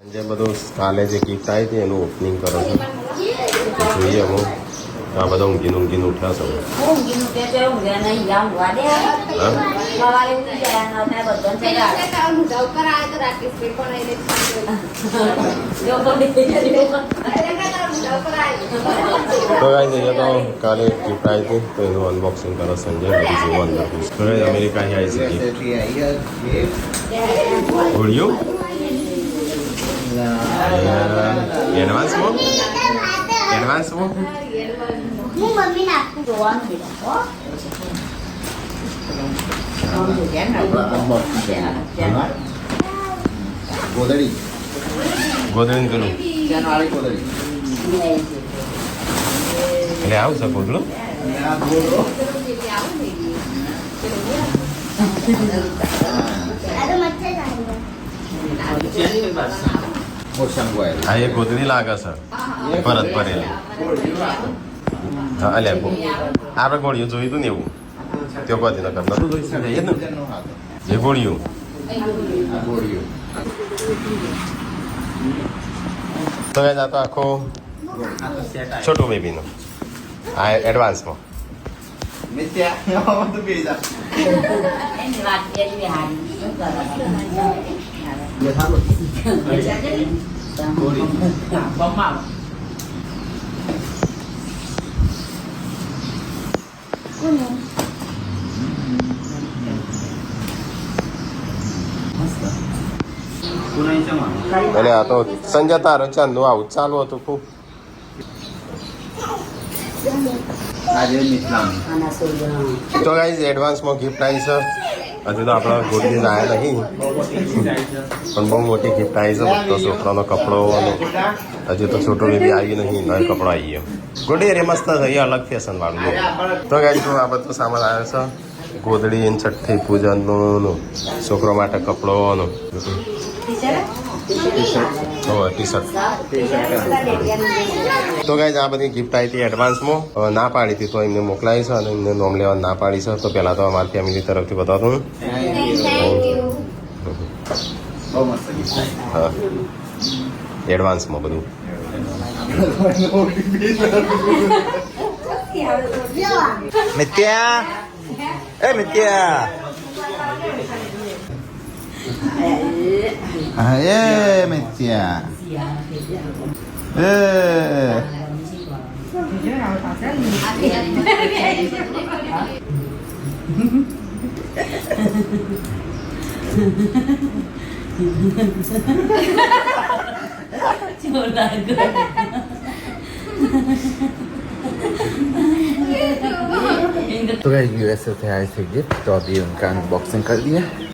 જે બધું કાલે જે ગિફ્ટ આવી હતી એનું ઓપનિંગ કરો છો જોઈએ હું આ બધા ઊંઘીને ઉઠ્યા છો તો ગાઈસ અહીંયા તો કાલે ગિફ્ટ આવી હતી તો એનું અનબોક્સિંગ કરો સંજય બધી જુઓ અંદર તો અમેરિકા આવી છે ગોળીઓ એડવાન્સમાં હું મમ્મી નાખું જોવાનું ગોદડી ગોદડી પેલું એટલે આવું છે ગોદડું હા એ ગોદડી લાગે છે પરત ભરેલી હા અલ્યા આપણે ગોળીઓ જોયું હતું ને એવું તે બધી નકર નતું જોઈશું ને એ ગોળીઓ તો આ તો આખો છોટું બેબીનો આ એડવાન્સમાં એટલે આ તો સંજય તારો ચાંદનું આવું ચાલુ હતું ખૂબ તો ગાઈઝ એડવાન્સમાં ગિફ્ટ આવી છે હજુ તો આપણા ગોળીને આવ્યા નહીં પણ બહુ મોટી ગિફ્ટ આવી છે બધો છોકરાનો કપડો હજુ તો છોટો બેબી આવી નહીં નવો કપડો આવી ગયો ગોળી રે મસ્ત છે અલગ ફેશન વાળું તો ગાઈઝ જો આ બધો સામાન આવ્યો છે ગોદડી છઠ્ઠી પૂજનનું છોકરો માટે કપડોનું ટી શર્ટ તો ગાઈઝ આ બધી ગિફ્ટ આવી હતી એડવાન્સમાં ના પાડી હતી તો એમને મોકલાવી છે અને એમને નોમ લેવા ના પાડી છે તો પહેલાં તો અમારી ફેમિલી તરફથી બતાવું હા એડવાન્સમાં બધું મિત્યા એ મિત્યા એ મિત્યા तो गाइस यूएसए से आए थे गिफ्ट तो अभी उनका अनबॉक्सिंग कर दिया।